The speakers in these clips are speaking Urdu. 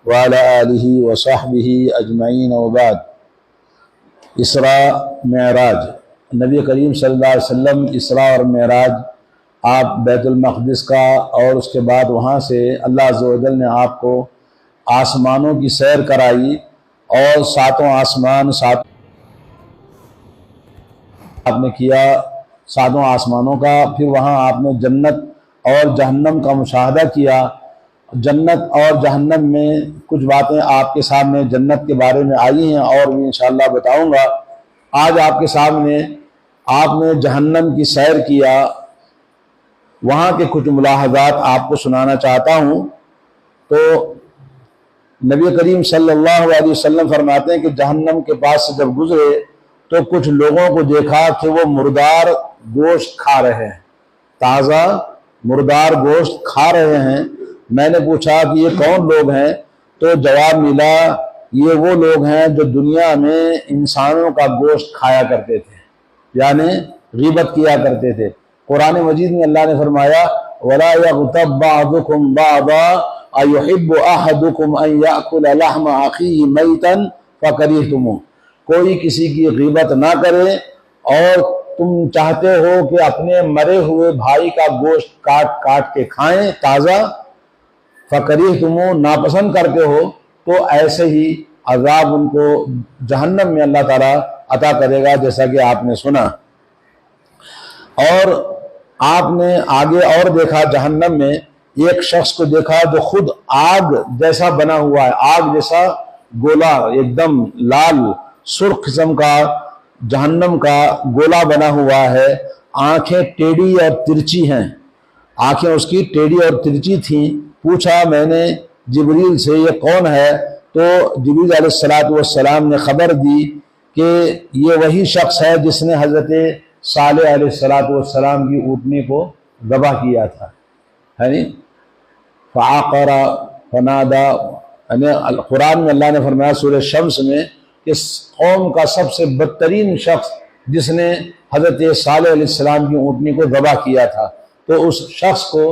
وعلى آلہ وصحبہ اجمعین وبعد۔ اسراء معراج، نبی کریم صلی اللہ علیہ وسلم اسراء اور معراج، آپ بیت المقدس کا اور اس کے بعد وہاں سے اللہ عز و جل نے آپ کو آسمانوں کی سیر کرائی، اور ساتوں آسمان آپ نے کیا، ساتوں آسمانوں کا۔ پھر وہاں آپ نے جنت اور جہنم کا مشاہدہ کیا۔ جنت اور جہنم میں کچھ باتیں آپ کے سامنے جنت کے بارے میں آئی ہیں، اور بھی انشاءاللہ بتاؤں گا۔ آج آپ کے سامنے آپ نے جہنم کی سیر کیا، وہاں کے کچھ ملاحظات آپ کو سنانا چاہتا ہوں۔ تو نبی کریم صلی اللہ علیہ وسلم فرماتے ہیں کہ جہنم کے پاس سے جب گزرے تو کچھ لوگوں کو دیکھا کہ وہ مردار گوشت کھا رہے ہیں، تازہ مردار گوشت کھا رہے ہیں۔ میں نے پوچھا کہ یہ کون لوگ ہیں؟ تو جواب ملا، یہ وہ لوگ ہیں جو دنیا میں انسانوں کا گوشت کھایا کرتے تھے، یعنی غیبت کیا کرتے تھے۔ قرآن مجید میں اللہ نے فرمایا وَلَا يَغْتَبْ بَعْضُكُمْ بَعْضًا أَيُحِبُّ أَحَدُكُمْ أَن يَأْكُلَ لَحْمَ أَخِيهِ مَيْتًا فَكَرِهْتُمُوهُ، کوئی کسی کی غیبت نہ کرے، اور تم چاہتے ہو کہ اپنے مرے ہوئے بھائی کا گوشت کاٹ کاٹ کے کھائیں تازہ، فَكَرِهْتُمُوهُ ناپسند کرتے ہو، تو ایسے ہی عذاب ان کو جہنم میں اللہ تعالیٰ عطا کرے گا، جیسا کہ آپ نے سنا۔ اور آپ نے آگے اور دیکھا، جہنم میں ایک شخص کو دیکھا جو خود آگ جیسا بنا ہوا ہے، آگ جیسا گولا، ایک دم لال سرخ قسم کا جہنم کا گولا بنا ہوا ہے۔ آنکھیں ٹیڑھی اور ترچی ہیں، آنکھیں اس کی ٹیڑھی اور ترچی تھیں۔ پوچھا میں نے جبریل سے یہ کون ہے؟ تو جبریل علیہ السلام نے خبر دی کہ یہ وہی شخص ہے جس نے حضرت صالح علیہ السلام کی اونٹنی کو ذبح کیا تھا، یعنی فعقر فنادا۔ یعنی قرآن میں اللہ نے فرمایا سورہ شمس میں کہ قوم کا سب سے بدترین شخص جس نے حضرت صالح علیہ السلام کی اونٹنی کو ذبح کیا تھا، تو اس شخص کو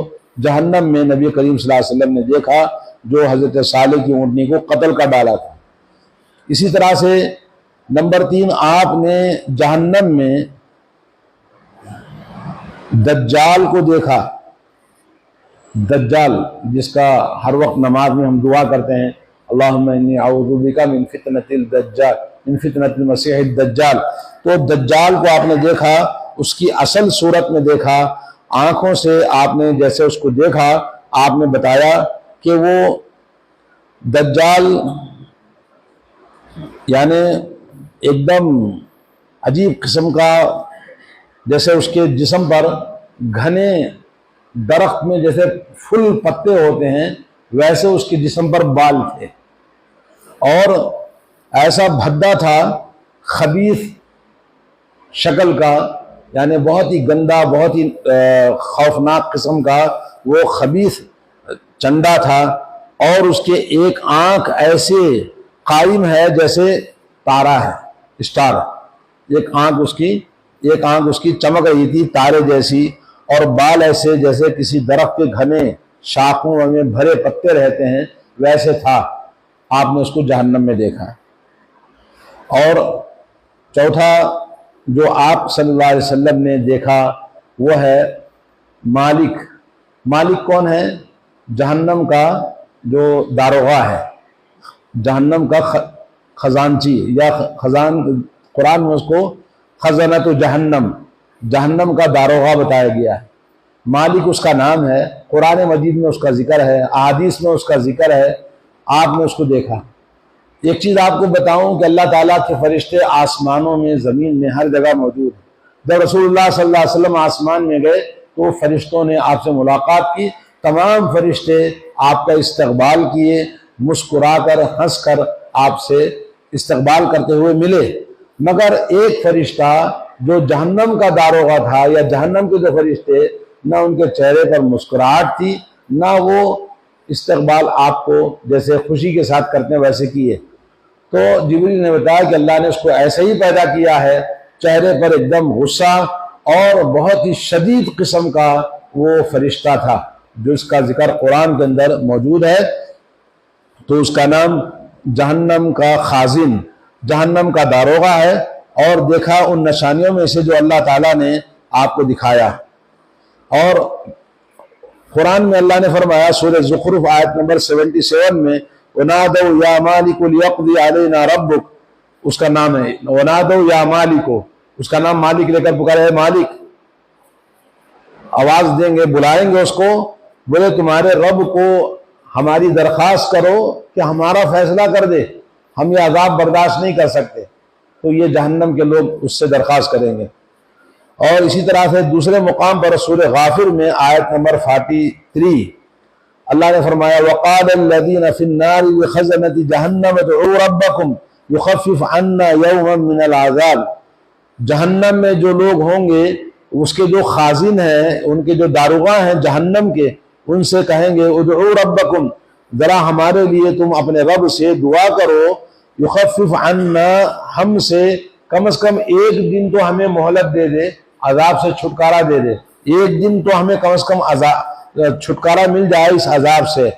جہنم میں نبی کریم صلی اللہ علیہ وسلم نے دیکھا جو حضرت صالح کی اونٹنی کو قتل کر ڈالا تھا۔ اسی طرح سے نمبر 3، آپ نے جہنم میں دجال کو دیکھا۔ دجال جس کا ہر وقت نماز میں ہم دعا کرتے ہیں اللہم انی اعوذ بک من فتنۃ الدجال، من فتنۃ المسیح الدجال۔ تو دجال کو آپ نے دیکھا، اس کی اصل صورت میں دیکھا، آنکھوں سے آپ نے جیسے اس کو دیکھا، آپ نے بتایا کہ وہ دجال یعنی ایک دم عجیب قسم کا، جیسے اس کے جسم پر گھنے درخت میں جیسے پھول پتے ہوتے ہیں ویسے اس کے جسم پر بال تھے، اور ایسا بھدا تھا، خبیث شکل کا، یعنی بہت ہی گندا، بہت ہی خوفناک قسم کا وہ خبیث چنڈا تھا، اور اس کے ایک آنکھ ایسے قائم ہے جیسے تارا ہے، اسٹار۔ ایک آنکھ اس کی چمک رہی تھی تارے جیسی، اور بال ایسے جیسے کسی درخت کے گھنے شاخوں میں بھرے پتے رہتے ہیں ویسے تھا۔ آپ نے اس کو جہنم میں دیکھا۔ اور چوتھا جو آپ صلی اللہ علیہ وسلم نے دیکھا وہ ہے مالک۔ مالک کون ہے؟ جہنم کا جو داروغہ ہے، جہنم کا خزانچی، یا قرآن میں اس کو خزنۃ جہنم، جہنم کا داروغہ بتایا گیا ہے۔ مالک اس کا نام ہے، قرآن مجید میں اس کا ذکر ہے، احادیث میں اس کا ذکر ہے۔ آپ نے اس کو دیکھا۔ ایک چیز آپ کو بتاؤں کہ اللہ تعالیٰ کے فرشتے آسمانوں میں، زمین میں، ہر جگہ موجود ہیں۔ جب رسول اللہ صلی اللہ علیہ وسلم آسمان میں گئے تو فرشتوں نے آپ سے ملاقات کی، تمام فرشتے آپ کا استقبال کیے، مسکرا کر ہنس کر آپ سے استقبال کرتے ہوئے ملے، مگر ایک فرشتہ جو جہنم کا داروغہ تھا، یا جہنم کے جو فرشتے، نہ ان کے چہرے پر مسکراہٹ تھی، نہ وہ استقبال آپ کو جیسے خوشی کے ساتھ کرتے ہیں ویسے کیے۔ تو جبریل نے بتایا کہ اللہ نے اس کو ایسے ہی پیدا کیا ہے، چہرے پر ایک دم غصہ اور بہت ہی شدید قسم کا وہ فرشتہ تھا، جو اس کا ذکر قرآن کے اندر موجود ہے۔ تو اس کا نام جہنم کا خازن، جہنم کا داروغہ ہے۔ اور دیکھا ان نشانیوں میں سے جو اللہ تعالیٰ نے آپ کو دکھایا۔ اور قرآن میں اللہ نے فرمایا سورہ زخرف آیت نمبر 77 میں، وَنَادَوْا يَا مَالِكُ لِيَقْضِيَ عَلَيْنَا رَبُّكَ، اس کا نام ہے وَنَادَوْا يَا مَالِكُ، اس کا نام مالک لے کر پکارے، ہے مالک، آواز دیں گے، بلائیں گے اس کو، بولے تمہارے رب کو ہماری درخواست کرو کہ ہمارا فیصلہ کر دے، ہم یہ عذاب برداشت نہیں کر سکتے۔ تو یہ جہنم کے لوگ اس سے درخواست کریں گے۔ اور اسی طرح سے دوسرے مقام پر سورہ غافر میں آیت نمبر 43 اللہ نے فرمایا وَقَالَ الَّذِينَ فِي النَّارِ لِخَزَنَةِ جَهَنَّمَ ادْعُوا رَبَّكُمْ يُخَفِّفْ عَنَّا يَوْمًا مِّنَ الْعَذَابِ، جہنم میں جو لوگ ہوں گے اس کے جو خازن ہیں، ان کے جو داروغہ ہیں جہنم کے، ان سے کہیں گے ادعوا ربکم، ذرا ہمارے لیے تم اپنے رب سے دعا کرو، یخفف عنا، ہم سے کم از کم ایک دن تو ہمیں مہلت دے دے، عذاب سے چھٹکارا دے دے، ایک دن تو ہمیں کم از کم چھٹکارا مل جائے اس عذاب سے۔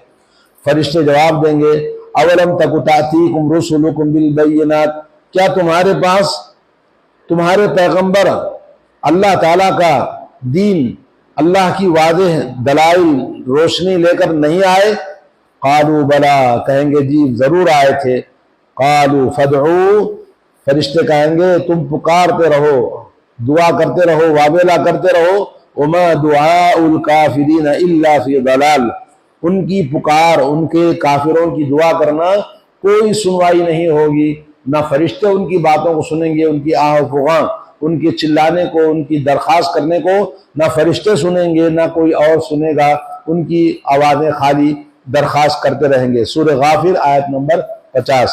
فرشتے جواب دیں گے اولم تک تأتیکم رسلکم بالبینات، کیا تمہارے پاس تمہارے پیغمبر اللہ تعالیٰ کا دین، اللہ کی واضح دلائل روشنی لے کر نہیں آئے؟ قالوا بلا، کہیں گے جی ضرور آئے تھے۔ قالوا فادعوا، فرشتے کہیں گے تم پکارتے رہو، دعا کرتے رہو، وابلہ کرتے رہو، وما دعاء الکافرین الا فی ضلال، ان کی پکار، ان کے کافروں کی دعا کرنا کوئی سنوائی نہیں ہوگی، نہ فرشتے ان کی باتوں کو سنیں گے، ان کی آہ و فغاں، ان کے چلانے کو، ان کی درخواست کرنے کو نہ فرشتے سنیں گے نہ کوئی اور سنے گا، ان کی آوازیں خالی درخواست کرتے رہیں گے۔ سورہ غافر آیت نمبر 50۔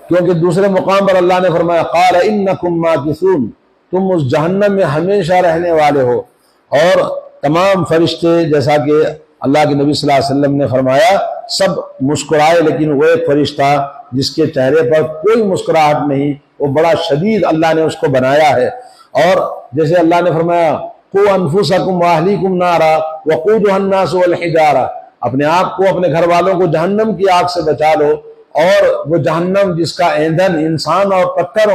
کیونکہ دوسرے مقام پر اللہ نے فرمایا قال انکم ماکثون، تم اس جہنم میں ہمیشہ رہنے والے ہو۔ اور تمام فرشتے، جیسا کہ اللہ کے نبی صلی اللہ علیہ وسلم نے فرمایا، سب مسکرائے، لیکن وہ ایک فرشتہ جس کے چہرے پر کوئی مسکراہٹ نہیں، وہ بڑا شدید اللہ نے اس کو بنایا ہے۔ اور جیسے اللہ نے فرمایا قوا انفسکم واہلیکم نارا وقودها الناس والحجارہ، اپنے آپ کو، اپنے گھر والوں کو جہنم کی آگ سے بچا لو، اور وہ جہنم جس کا ایندھن انسان اور پتھر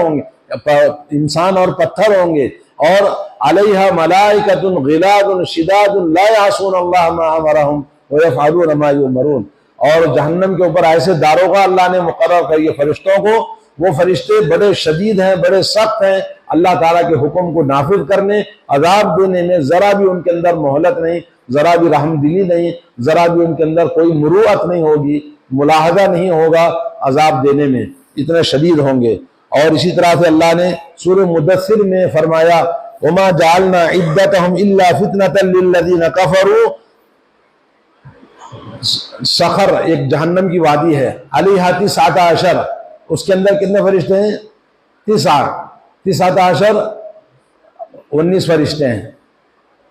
ہوں گے، اور علیہا ملائکۃ غلاظ شداد لا یعصون اللہ ما امرہم ویفعلون ما یؤمرون، اور جہنم کے اوپر ایسے داروغہ اللہ نے مقرر کریے فرشتوں کو، وہ فرشتے بڑے شدید ہیں، بڑے سخت ہیں، اللہ تعالیٰ کے حکم کو نافذ کرنے، عذاب دینے میں ذرا بھی ان کے اندر مہلت نہیں، ذرا بھی رحم دلی نہیں، ذرا بھی ان کے اندر کوئی مروت نہیں ہوگی، ملاحظہ نہیں ہوگا عذاب دینے میں، اتنے شدید ہوں گے۔ اور اسی طرح سے اللہ نے سورہ مدثر میں فرمایا وما جعلنا عدتهم الا فتنة للذین کفروا، سخر ایک جہنم کی وادی ہے، علیہا 19، اس کے اندر کتنے فرشتے ہیں؟ 19 فرشتے ہیں۔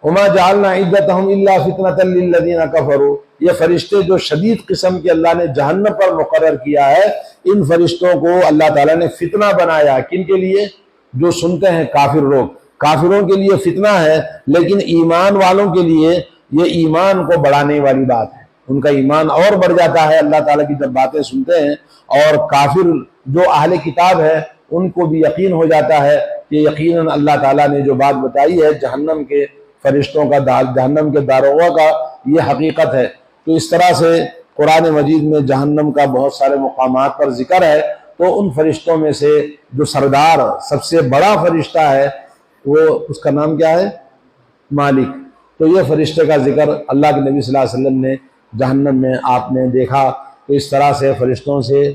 وما جعلنا عدتهم الا فتنة للذین کفروا، یہ فرشتے جو شدید قسم کے اللہ نے جہنم پر مقرر کیا ہے، ان فرشتوں کو اللہ تعالیٰ نے فتنہ بنایا۔ کن کے لیے؟ جو سنتے ہیں کافر لوگ، کافروں کے لیے فتنہ ہے، لیکن ایمان والوں کے لیے یہ ایمان کو بڑھانے والی بات ہے، ان کا ایمان اور بڑھ جاتا ہے اللہ تعالیٰ کی جب باتیں سنتے ہیں۔ اور کافر جو اہل کتاب ہے ان کو بھی یقین ہو جاتا ہے کہ یقیناً اللہ تعالیٰ نے جو بات بتائی ہے جہنم کے فرشتوں کا، جہنم کے داروغہ کا، یہ حقیقت ہے۔ تو اس طرح سے قرآن مجید میں جہنم کا بہت سارے مقامات پر ذکر ہے۔ تو ان فرشتوں میں سے جو سردار، سب سے بڑا فرشتہ ہے، وہ اس کا نام کیا ہے؟ مالک۔ تو یہ فرشتے کا ذکر اللہ کے نبی صلی اللہ علیہ وسلم نے جہنم میں آپ نے دیکھا۔ تو اس طرح سے فرشتوں سے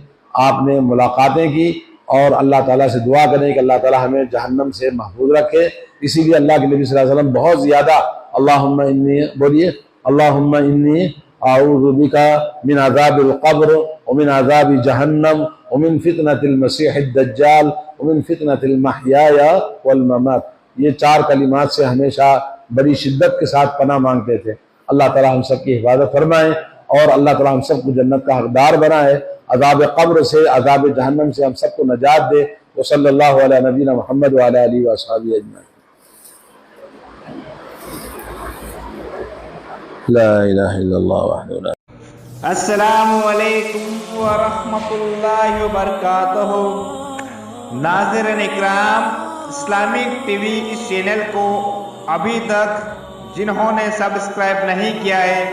آپ نے ملاقاتیں کی، اور اللہ تعالیٰ سے دعا کریں کہ اللہ تعالیٰ ہمیں جہنم سے محفوظ رکھے۔ اسی لیے اللہ کے نبی صلی اللہ علیہ وسلم بہت زیادہ اللہم انی، بولیے اللہم انی اعوذ بک من عذاب القبر ومن عذاب جہنم ومن فتنة المسیح الدجال ومن فتنة المحیاء والممات، یہ 4 کلمات سے ہمیشہ بڑی شدت کے ساتھ پناہ مانگتے تھے۔ اللہ تعالیٰ ہم سب کی حفاظت فرمائے، اور اللہ تعالیٰ ہم سب کو جنت کا حقدار بنائے، عذاب قبر سے، عذاب جہنم سے ہم سب کو نجات دے۔ وصلی اللہ علی نبینا محمد وعلی آلہ وصحبہ اجمعین۔ لا الہ الا اللہ وحدہ لا السلام علیکم ورحمۃ اللہ وبرکاتہ۔ ناظرین اکرام، اسلامک ٹی وی اس چینل کو ابھی تک جنہوں نے سبسکرائب نہیں کیا ہے،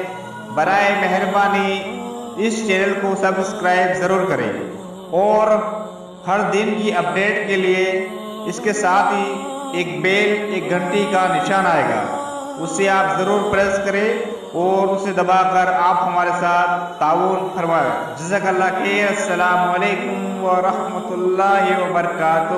برائے مہربانی اس چینل کو سبسکرائب ضرور کریں، اور ہر دن کی اپڈیٹ کے لیے اس کے ساتھ ہی ایک بیل، ایک گھنٹی کا نشان آئے گا، اسے آپ ضرور پریس کریں اور اسے دبا کر آپ ہمارے ساتھ تعاون فرمائیں۔ جزاک اللہ خیر۔ السلام علیکم ورحمۃ اللہ وبرکاتہ۔